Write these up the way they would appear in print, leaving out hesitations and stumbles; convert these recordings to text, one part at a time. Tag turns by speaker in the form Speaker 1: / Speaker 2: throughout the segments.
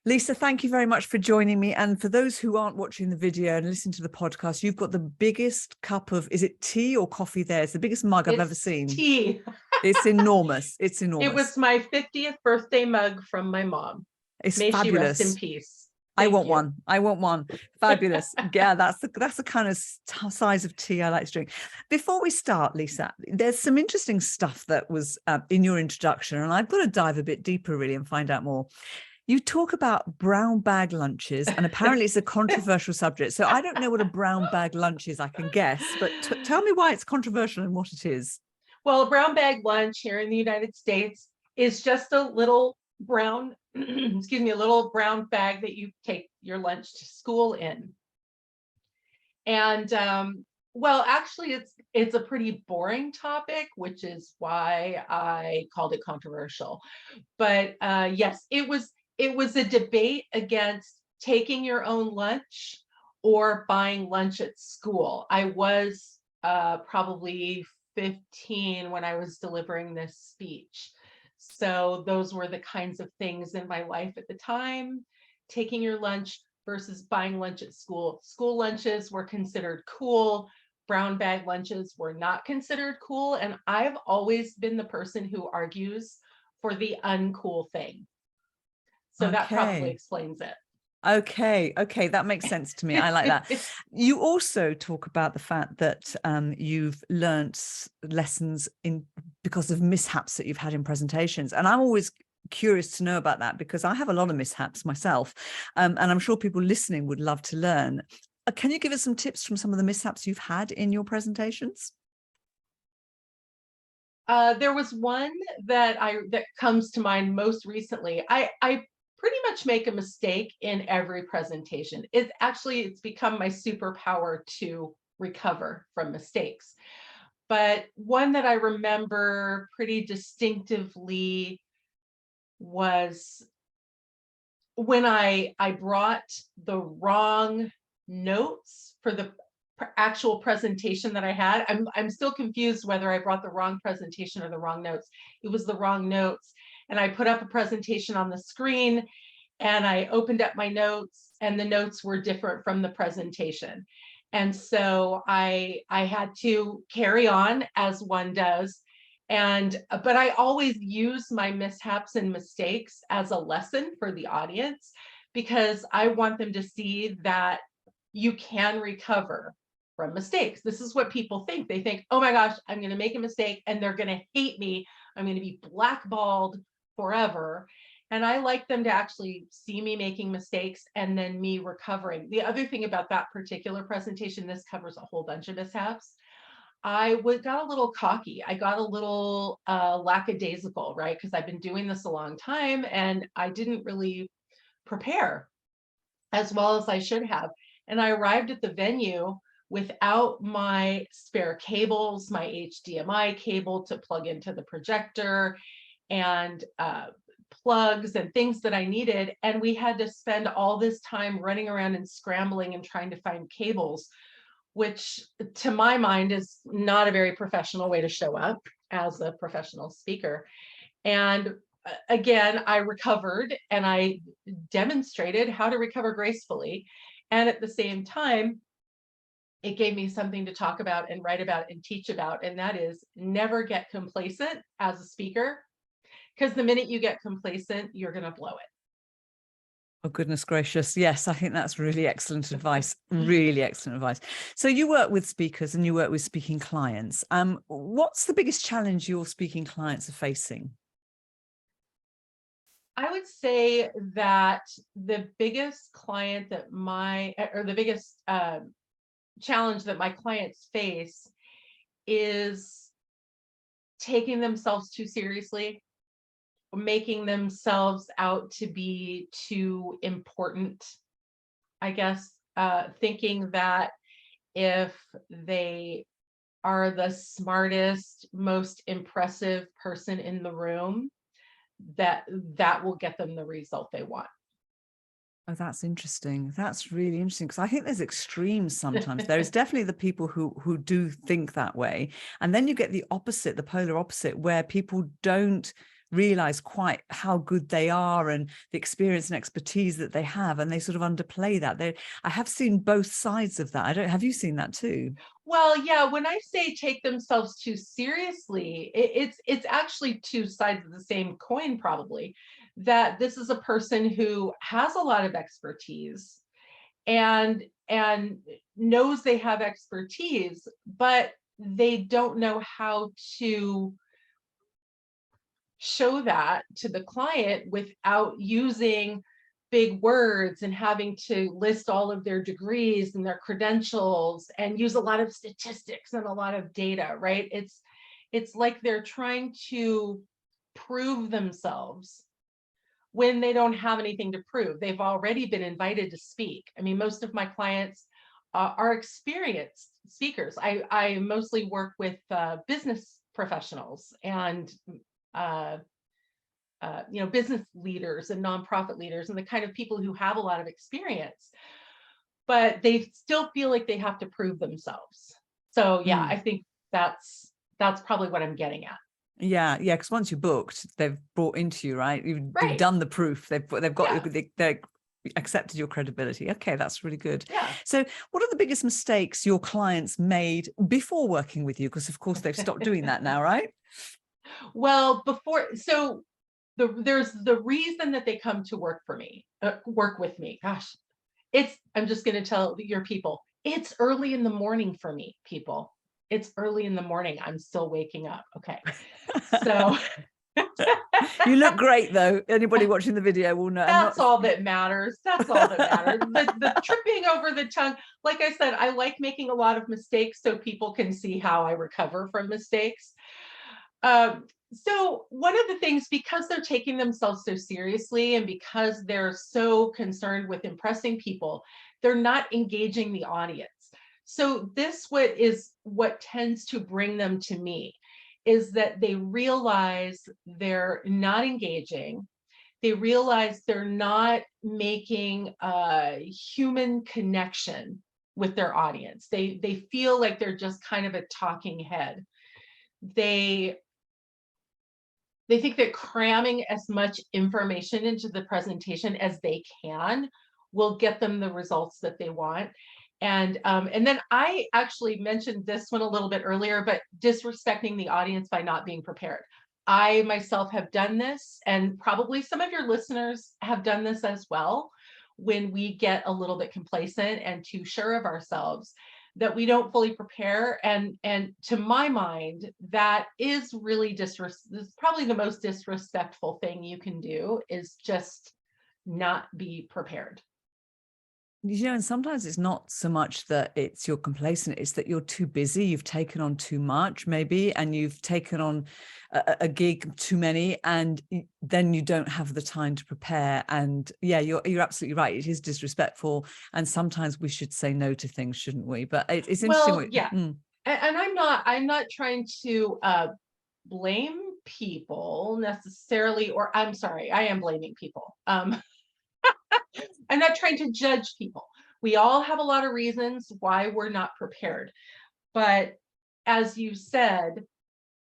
Speaker 1: Lisa, thank you very much for joining me. And for those who aren't watching the video and listen to the podcast, you've got the biggest cup of, is it tea or coffee there? It's the biggest mug I've ever
Speaker 2: It's
Speaker 1: seen.
Speaker 2: tea.
Speaker 1: It's enormous. It's enormous.
Speaker 2: It was my 50th birthday mug from my mom.
Speaker 1: It's
Speaker 2: May she rest in
Speaker 1: fabulous.
Speaker 2: peace.
Speaker 1: I
Speaker 2: Thank
Speaker 1: want
Speaker 2: you.
Speaker 1: one. I want one. Fabulous. Yeah, that's the kind of size of tea I like to drink. Before we start, Lisa, there's some interesting stuff that was in your introduction, and I've got to dive a bit deeper really and find out more. You talk about brown bag lunches, and apparently it's a controversial subject. So I don't know what a brown bag lunch is, I can guess, but tell me why it's controversial and what it is.
Speaker 2: Well, a brown bag lunch here in the United States is just a little brown, excuse me, a little brown bag that you take your lunch to school in. And well, actually, it's a pretty boring topic, which is why I called it controversial. But yes, it was a debate against taking your own lunch or buying lunch at school. I was probably 15 when I was delivering this speech. So those were the kinds of things in my life at the time. Taking your lunch versus buying lunch at school. School lunches were considered cool. Brown bag lunches were not considered cool. And I've always been the person who argues for the uncool thing. So that probably explains it.
Speaker 1: Okay, that makes sense to me. I like that. You also talk about the fact that you've learnt lessons because of mishaps that you've had in presentations. And I'm always curious to know about that because I have a lot of mishaps myself. And I'm sure people listening would love to learn. Can you give us some tips from some of the mishaps you've had in your presentations?
Speaker 2: There was one that comes to mind most recently. I pretty much make a mistake in every presentation. It's become my superpower to recover from mistakes. But one that I remember pretty distinctively was when I brought the wrong notes for the actual presentation that I had. I'm still confused whether I brought the wrong presentation or the wrong notes. It was the wrong notes. And I put up a presentation on the screen and I opened up my notes and the notes were different from the presentation. And so I had to carry on as one does. But I always use my mishaps and mistakes as a lesson for the audience because I want them to see that you can recover from mistakes. This is what people think. They think, oh my gosh, I'm going to make a mistake and they're going to hate me. I'm going to be blackballed forever. And I like them to actually see me making mistakes and then me recovering. The other thing about that particular presentation, this covers a whole bunch of mishaps. I got a little cocky. I got a little lackadaisical, right? Because I've been doing this a long time and I didn't really prepare as well as I should have. And I arrived at the venue without my spare cables, my HDMI cable to plug into the projector, and plugs and things that I needed. And we had to spend all this time running around and scrambling and trying to find cables, which to my mind is not a very professional way to show up as a professional speaker. And again, I recovered and I demonstrated how to recover gracefully. And at the same time, it gave me something to talk about and write about and teach about. And that is never get complacent as a speaker, because the minute you get complacent, you're going to blow it.
Speaker 1: Oh, goodness gracious. Yes, I think that's really excellent advice. Really excellent advice. So you work with speakers and you work with speaking clients. What's the biggest challenge your speaking clients are facing?
Speaker 2: I would say that the biggest client that the biggest challenge that my clients face is taking themselves too seriously, making themselves out to be too important, I guess, thinking that if they are the smartest, most impressive person in the room, that will get them the result they want.
Speaker 1: Oh, that's interesting. That's really interesting because I think there's extremes sometimes. There is definitely the people who do think that way. And then you get the opposite, the polar opposite, where people don't realize quite how good they are and the experience and expertise that they have, and they sort of underplay that. I have seen both sides of that. Have you seen that too?
Speaker 2: Well, yeah, when I say take themselves too seriously, it's actually two sides of the same coin, probably. That this is a person who has a lot of expertise and knows they have expertise, but they don't know how to show that to the client without using big words and having to list all of their degrees and their credentials and use a lot of statistics and a lot of data, right? It's like they're trying to prove themselves when they don't have anything to prove. They've already been invited to speak. I mean, most of my clients are experienced speakers. I mostly work with business professionals and business leaders and nonprofit leaders and the kind of people who have a lot of experience, but they still feel like they have to prove themselves. So yeah, I think that's probably what I'm getting at.
Speaker 1: Yeah, because once you're booked, they've brought into you, right? You've
Speaker 2: Right.
Speaker 1: done the proof. They've got
Speaker 2: Yeah.
Speaker 1: they accepted your credibility. Okay, that's really good.
Speaker 2: Yeah.
Speaker 1: So what are the biggest mistakes your clients made before working with you? Because of course they've stopped doing that now, right?
Speaker 2: Well, there's the reason that they come to work with me. Gosh, I'm just going to tell your people, it's early in the morning for me, people. It's early in the morning. I'm still waking up. Okay. So
Speaker 1: you look great though. Anybody watching the video will know.
Speaker 2: that's all that matters. That's all that matters. The tripping over the tongue. Like I said, I like making a lot of mistakes so people can see how I recover from mistakes. So one of the things, because they're taking themselves so seriously and because they're so concerned with impressing people, they're not engaging the audience. So what tends to bring them to me is that they realize they're not engaging. They realize they're not making a human connection with their audience. They feel like they're just kind of a talking head. They think that cramming as much information into the presentation as they can will get them the results that they want. And then I actually mentioned this one a little bit earlier, but disrespecting the audience by not being prepared. I myself have done this, and probably some of your listeners have done this as well, when we get a little bit complacent and too sure of ourselves that we don't fully prepare. And to my mind, that is really this is probably the most disrespectful thing you can do, is just not be prepared.
Speaker 1: And sometimes it's not so much that it's you're complacent, it's that you're too busy, you've taken on too much maybe, and you've taken on a gig too many, and then you don't have the time to prepare. And yeah, you're absolutely right, it is disrespectful, and sometimes we should say no to things, shouldn't we? But it's interesting.
Speaker 2: Well, yeah. And I'm not trying to blame people necessarily, or I'm sorry, I am blaming people. I'm not trying to judge people. We all have a lot of reasons why we're not prepared. But as you said,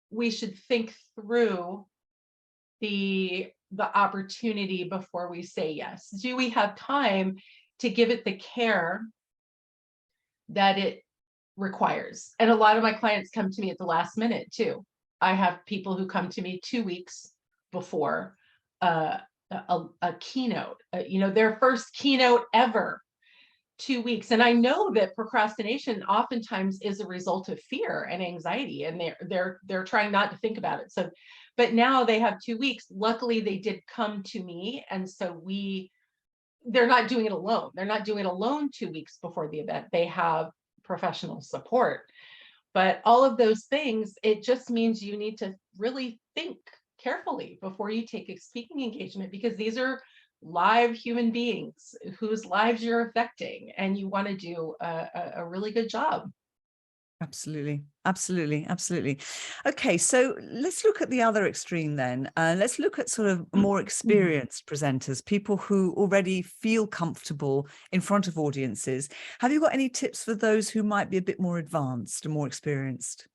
Speaker 2: we should think through the opportunity before we say yes. Do we have time to give it the care that it requires? And a lot of my clients come to me at the last minute too. I have people who come to me 2 weeks before a keynote, their first keynote ever, 2 weeks. And I know that procrastination oftentimes is a result of fear and anxiety, and they're trying not to think about it. So, but now they have 2 weeks. Luckily, they did come to me, and so they're not doing it alone. They're not doing it alone 2 weeks before the event. They have professional support. But all of those things, it just means you need to really think carefully before you take a speaking engagement, because these are live human beings whose lives you're affecting, and you want to do a really good job.
Speaker 1: Absolutely. Okay, so let's look at the other extreme then. Let's look at sort of more experienced presenters, people who already feel comfortable in front of audiences. Have you got any tips for those who might be a bit more advanced and more experienced?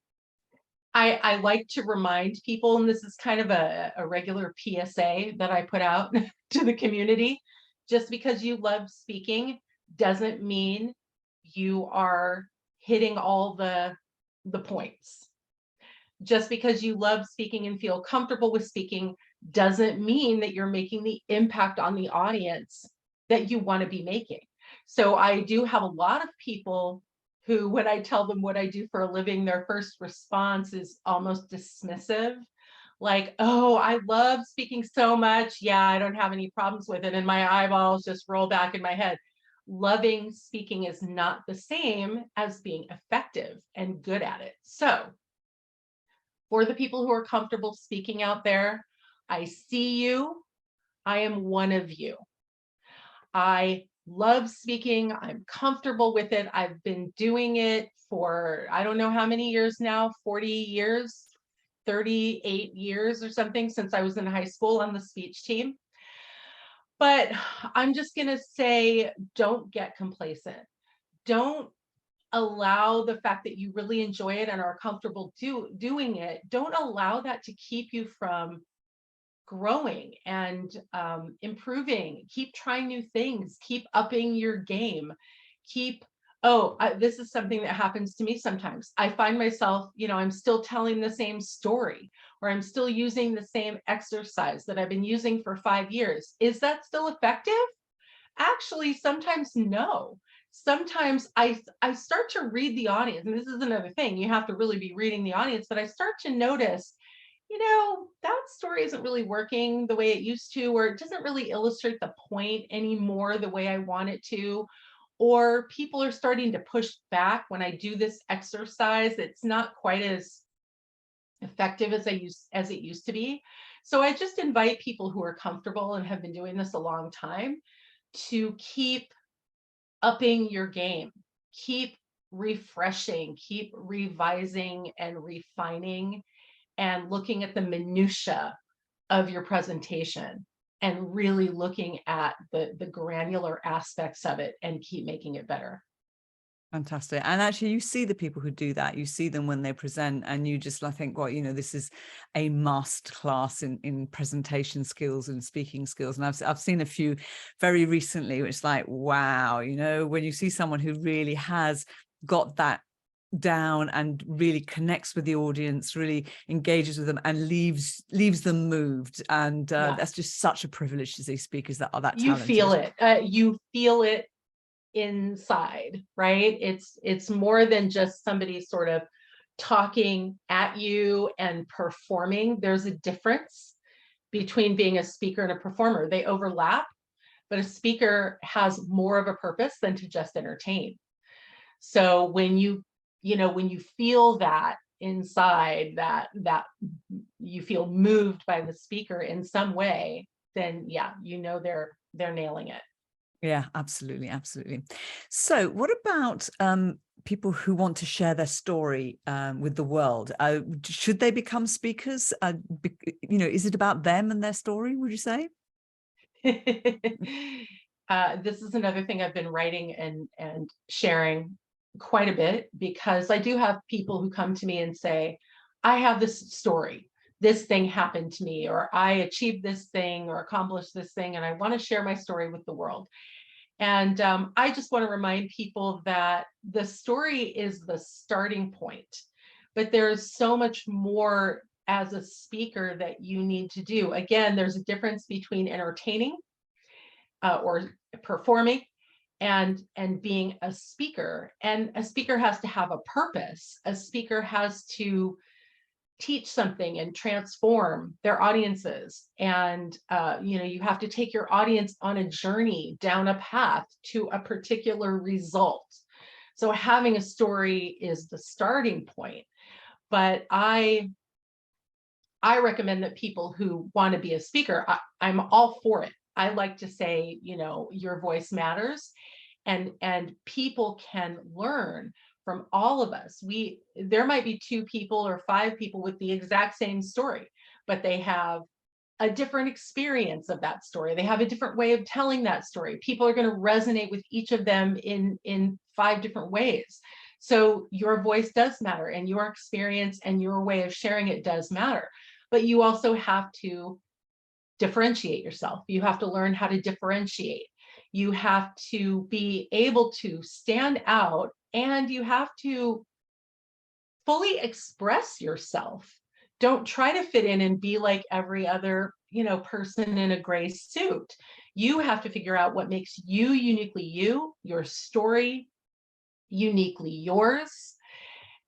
Speaker 2: I like to remind people, and this is kind of a regular PSA that I put out to the community. Just because you love speaking doesn't mean you are hitting all the points. Just because you love speaking and feel comfortable with speaking doesn't mean that you're making the impact on the audience that you want to be making. So I do have a lot of people who, when I tell them what I do for a living, their first response is almost dismissive. Like, oh, I love speaking so much. Yeah, I don't have any problems with it. And my eyeballs just roll back in my head. Loving speaking is not the same as being effective and good at it. So for the people who are comfortable speaking out there, I see you. I am one of you. I love speaking. I'm comfortable with it. I've been doing it for, I don't know how many years now, 40 years, 38 years or something, since I was in high school on the speech team. But I'm just going to say, don't get complacent. Don't allow the fact that you really enjoy it and are comfortable doing it. Don't allow that to keep you from growing and improving. Keep trying new things. Keep upping your game. This is something that happens to me sometimes. I find myself, I'm still telling the same story, or I'm still using the same exercise that I've been using for 5 years. Is that still effective? Actually, sometimes no. Sometimes I start to read the audience, and this is another thing. You have to really be reading the audience, but I start to notice, that story isn't really working the way it used to, or it doesn't really illustrate the point anymore the way I want it to, or people are starting to push back when I do this exercise. It's not quite as effective as it used to be. So I just invite people who are comfortable and have been doing this a long time to keep upping your game, keep refreshing, keep revising and refining, and looking at the minutia of your presentation, and really looking at the granular aspects of it, and keep making it better.
Speaker 1: Fantastic. And actually, you see the people who do that. You see them when they present, and you just, I think, well, this is a must class in presentation skills and speaking skills. And I've seen a few very recently, which is like, wow, when you see someone who really has got that down and really connects with the audience, really engages with them, and leaves them moved. And that's just such a privilege to see speakers that are that
Speaker 2: You
Speaker 1: talented.
Speaker 2: feel it. You feel it inside, right? It's more than just somebody sort of talking at you and performing. There's a difference between being a speaker and a performer. They overlap, but a speaker has more of a purpose than to just entertain. So when you feel that inside, that you feel moved by the speaker in some way, then they're nailing it.
Speaker 1: Yeah, absolutely. Absolutely. So what about people who want to share their story with the world? Should they become speakers? Is it about them and their story, would you say?
Speaker 2: This is another thing I've been writing and sharing quite a bit, because I do have people who come to me and say, I have this story. This thing happened to me, or I achieved this thing or accomplished this thing, and I want to share my story with the world. And I just want to remind people that the story is the starting point, but there's so much more as a speaker that you need to do. Again, there's a difference between entertaining or performing and being a speaker. And a speaker has to have a purpose. A speaker has to teach something and transform their audiences. And you have to take your audience on a journey down a path to a particular result. So having a story is the starting point. But I recommend that people who want to be a speaker, I'm all for it. I like to say, your voice matters, and people can learn from all of us. There might be 2 people or 5 people with the exact same story, but they have a different experience of that story. They have a different way of telling that story. People are going to resonate with each of them in 5 different ways. So your voice does matter, and your experience and your way of sharing it does matter. But you also have to differentiate yourself. You have to learn how to differentiate. You have to be able to stand out, and you have to fully express yourself. Don't try to fit in and be like every other, person in a gray suit. You have to figure out what makes you uniquely you, your story uniquely yours,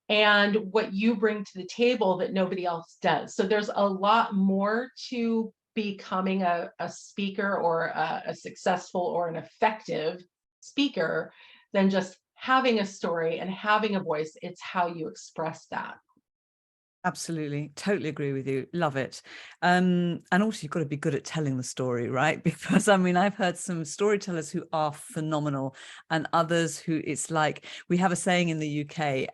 Speaker 2: and what you bring to the table that nobody else does. So there's a lot more to becoming a speaker, or a successful or an effective speaker, than just having a story and having a voice. It's how you express that.
Speaker 1: Absolutely. Totally agree with you. Love it. And also you've got to be good at telling the story, right? Because I mean, I've heard some storytellers who are phenomenal, and others who it's like, we have a saying in the UK,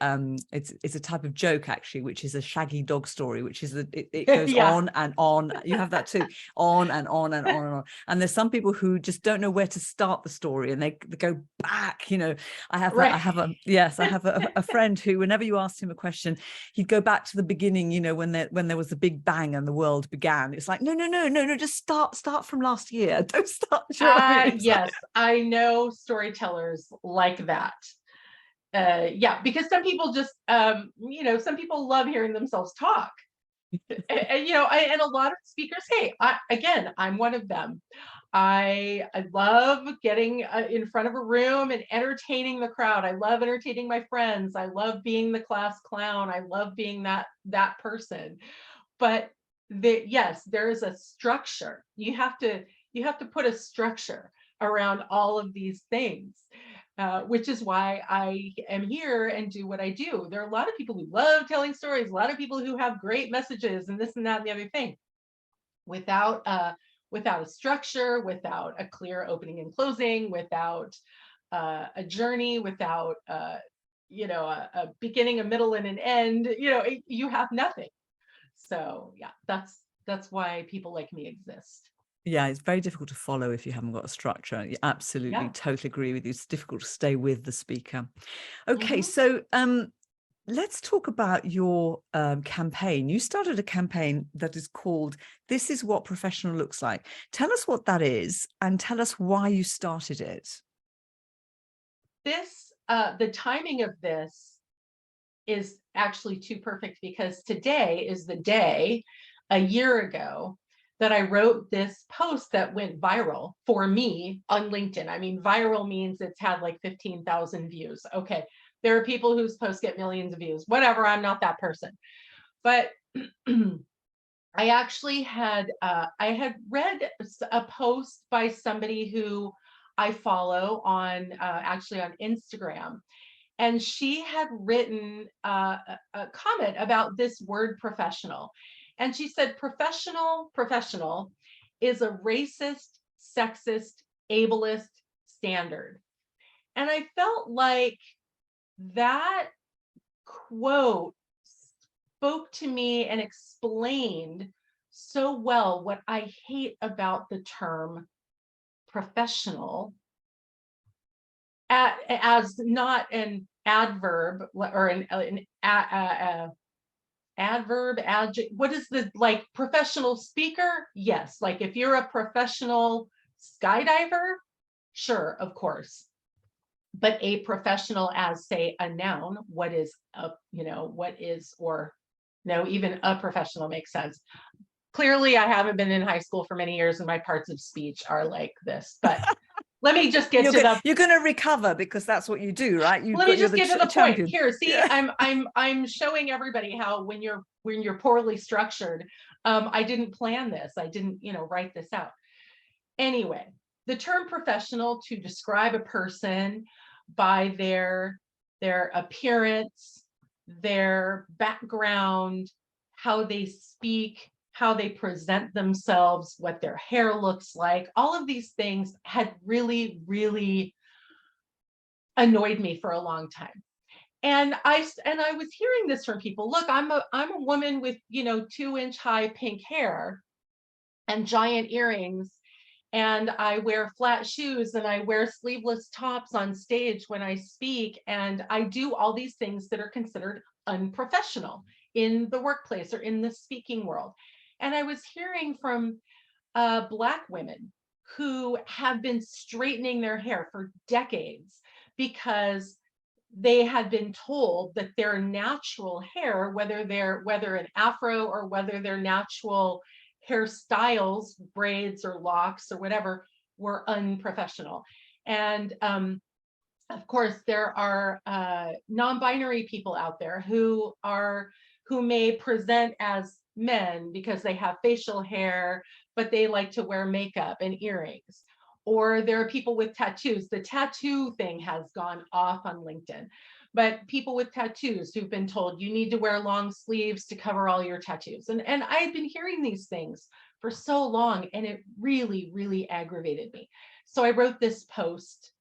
Speaker 1: it's a type of joke actually, which is a shaggy dog story, which is it goes
Speaker 2: Yeah.
Speaker 1: on and on. You have that too, on and on and on and on. And there's some people who just don't know where to start the story, and they go back, I have a friend who, whenever you asked him a question, he'd go back to the beginning, when there was the Big Bang and the world began. It's like, no, just start from last year. Don't start. You know what I mean?
Speaker 2: Yes, I know storytellers like that. Yeah, because some people just, some people love hearing themselves talk. And a lot of speakers, hey, I'm one of them. I love getting in front of a room and entertaining the crowd. I love entertaining my friends. I love being the class clown. I love being that person. But yes, there is a structure. You have to put a structure around all of these things. Which is why I am here and do what I do. There are a lot of people who love telling stories, a lot of people who have great messages and this and that and the other thing. Without a structure, without a clear opening and closing, without a journey, without a beginning, a middle, and an end, you have nothing. So yeah, that's why people like me exist.
Speaker 1: Yeah, it's very difficult to follow if you haven't got a structure. You absolutely,
Speaker 2: Yeah.
Speaker 1: totally agree with you. It's difficult to stay with the speaker. Okay,
Speaker 2: Mhm.
Speaker 1: so let's talk about your campaign. You started a campaign that is called "This is what professional looks like." Tell us what that is, and tell us why you started it.
Speaker 2: The timing of this is actually too perfect, because today is the day a year ago that I wrote this post that went viral for me on LinkedIn. I mean, viral means it's had like 15,000 views. Okay. There are people whose posts get millions of views, whatever. I'm not that person. But I actually I had read a post by somebody who I follow on actually on Instagram, and she had written a comment about this word professional. And she said, professional is a racist, sexist, ableist standard. And I felt like that quote spoke to me and explained so well what I hate about the term professional, as not an adverb or an adverb, adjective. What is the, like, professional speaker? Yes. Like if you're a professional skydiver, sure, of course. But a professional as, say, a noun, what is or no, even a professional makes sense. Clearly, I haven't been in high school for many years and my parts of speech are like this, but let me just get
Speaker 1: You're going to recover, because that's what you do, right?
Speaker 2: let me
Speaker 1: You're
Speaker 2: just
Speaker 1: the
Speaker 2: get to the point
Speaker 1: champion.
Speaker 2: here. See,
Speaker 1: Yeah.
Speaker 2: I'm showing everybody how when you're poorly structured. I didn't plan this. I didn't, write this out. Anyway, the term professional to describe a person by their appearance, their background, how they speak, how they present themselves, what their hair looks like, all of these things had really, really annoyed me for a long time. And I was hearing this from people. Look, I'm a woman with 2-inch high pink hair and giant earrings, and I wear flat shoes and I wear sleeveless tops on stage when I speak. And I do all these things that are considered unprofessional in the workplace or in the speaking world. And I was hearing from Black women who have been straightening their hair for decades because they had been told that their natural hair, whether an afro or whether their natural hairstyles, braids or locks or whatever, were unprofessional. And of course, there are non-binary people out there who may present as men because they have facial hair, but they like to wear makeup and earrings. Or there are people with tattoos. The tattoo thing has gone off on LinkedIn, but people with tattoos who've been told you need to wear long sleeves to cover all your tattoos. And I had been hearing these things for so long, and it really, really aggravated me. So I wrote this post,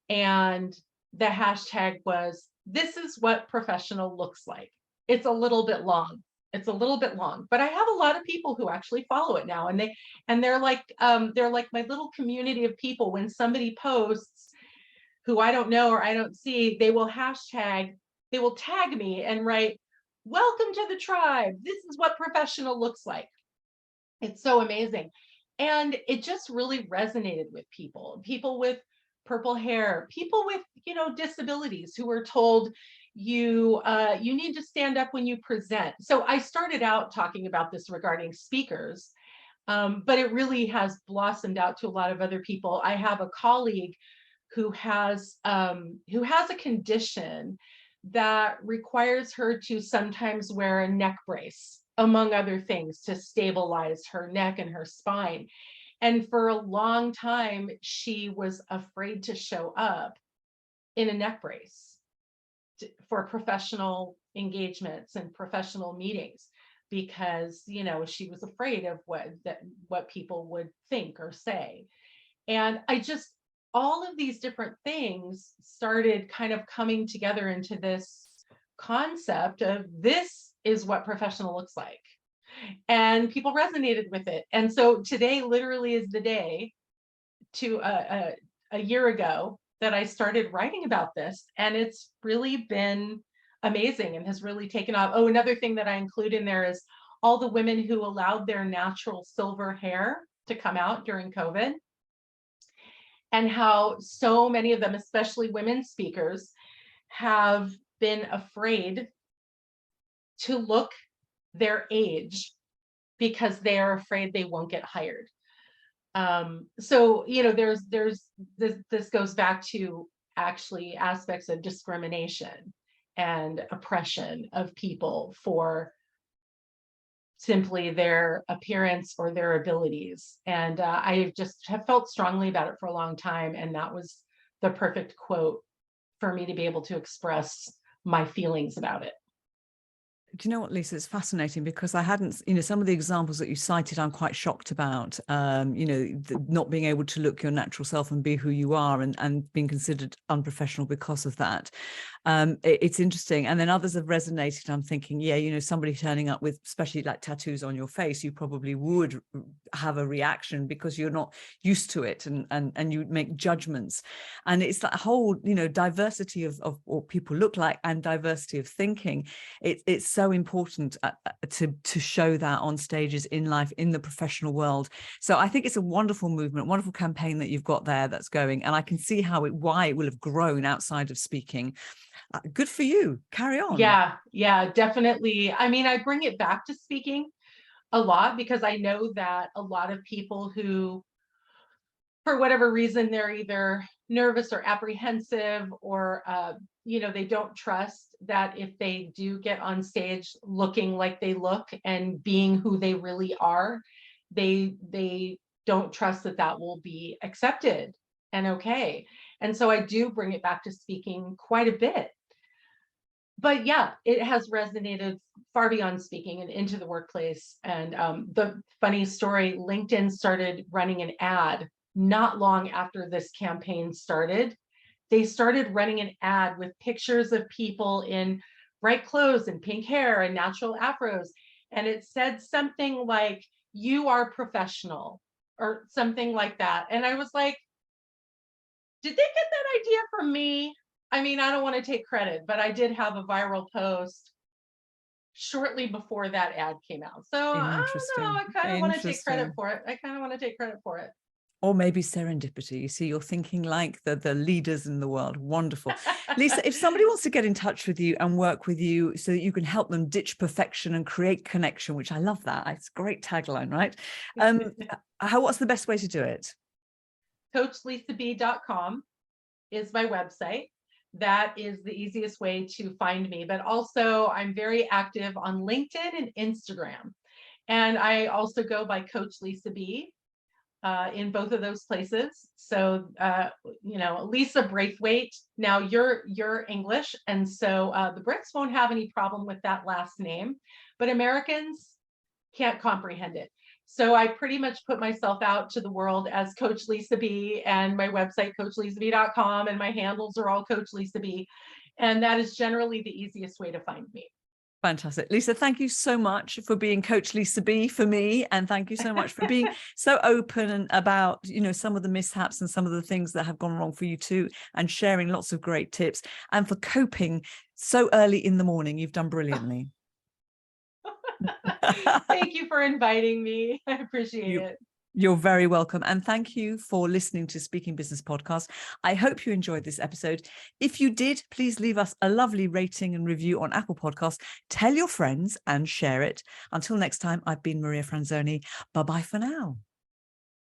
Speaker 2: and the hashtag was, "This is what professional looks like." It's a little bit long. It's a little bit long, but I have a lot of people who actually follow it now, and they're like my little community of people. When somebody posts who I don't know or I don't see, they will tag me and write, "Welcome to the tribe. This is what professional looks like." It's so amazing. And it just really resonated with people with purple hair, people with, disabilities who were told you need to stand up when you present. So I started out talking about this regarding speakers, but it really has blossomed out to a lot of other people. I have a colleague who has a condition that requires her to sometimes wear a neck brace, among other things, to stabilize her neck and her spine. And for a long time, she was afraid to show up in a neck brace for professional engagements and professional meetings because, she was afraid of what people would think or say. And all of these different things started kind of coming together into this concept of, this is what professional looks like. And people resonated with it. And so today literally is the day to a year ago that I started writing about this. And it's really been amazing and has really taken off. Oh, another thing that I include in there is all the women who allowed their natural silver hair to come out during COVID, and how so many of them, especially women speakers, have been afraid to look their age because they are afraid they won't get hired. So, this goes back to actually aspects of discrimination and oppression of people for simply their appearance or their abilities. And I just have felt strongly about it for a long time. And that was the perfect quote for me to be able to express my feelings about it.
Speaker 1: Do you know what, Lisa? It's fascinating because I hadn't, some of the examples that you cited, I'm quite shocked about, not being able to look your natural self and be who you are, and being considered unprofessional because of that. It's interesting. And then others have resonated. I'm thinking, yeah, somebody turning up with, especially like tattoos on your face, you probably would have a reaction because you're not used to it, and you make judgments. And it's that whole, diversity of what people look like and diversity of thinking. It's so important to show that on stages, in life, in the professional world. So I think it's a wonderful movement, wonderful campaign that you've got there that's going, and I can see why it will have grown outside of speaking. Good for you. Carry on.
Speaker 2: Yeah, definitely. I mean, I bring it back to speaking a lot because I know that a lot of people who, for whatever reason, they're either nervous or apprehensive, or they don't trust that if they do get on stage looking like they look and being who they really are, they don't trust that will be accepted and okay. And so I do bring it back to speaking quite a bit. But yeah, it has resonated far beyond speaking and into the workplace. And the funny story, LinkedIn started running an ad not long after this campaign started. They started running an ad with pictures of people in bright clothes and pink hair and natural afros. And it said something like, "You are professional," or something like that. And I was like, did they get that idea from me? I mean, I don't want to take credit, but I did have a viral post shortly before that ad came out. So I don't know.
Speaker 1: Interesting.
Speaker 2: I kind of want to take credit
Speaker 1: Interesting.
Speaker 2: for it. I kind of want to take credit for it.
Speaker 1: Or maybe serendipity. You see, you're thinking like the leaders in the world. Wonderful. Lisa, if somebody wants to get in touch with you and work with you so that you can help them ditch perfection and create connection, which I love that. It's a great tagline, right? What's the best way to do it?
Speaker 2: CoachLisaB.com is my website. That is the easiest way to find me. But also, I'm very active on LinkedIn and Instagram. And I also go by Coach Lisa B in both of those places. So, Lisa Braithwaite. Now you're English, and so the Brits won't have any problem with that last name, but Americans can't comprehend it. So I pretty much put myself out to the world as Coach Lisa B, and my website, CoachLisaB.com, and my handles are all Coach Lisa B. And that is generally the easiest way to find me.
Speaker 1: Fantastic. Lisa, thank you so much for being Coach Lisa B for me. And thank you so much for being so open and about, some of the mishaps and some of the things that have gone wrong for you too, and sharing lots of great tips, and for coping so early in the morning. You've done brilliantly.
Speaker 2: Thank you for inviting me. I appreciate it.
Speaker 1: You're very welcome. And thank you for listening to Speaking Business Podcast. I hope you enjoyed this episode. If you did, please leave us a lovely rating and review on Apple Podcasts. Tell your friends and share it. Until next time, I've been Maria Franzoni. Bye-bye for now.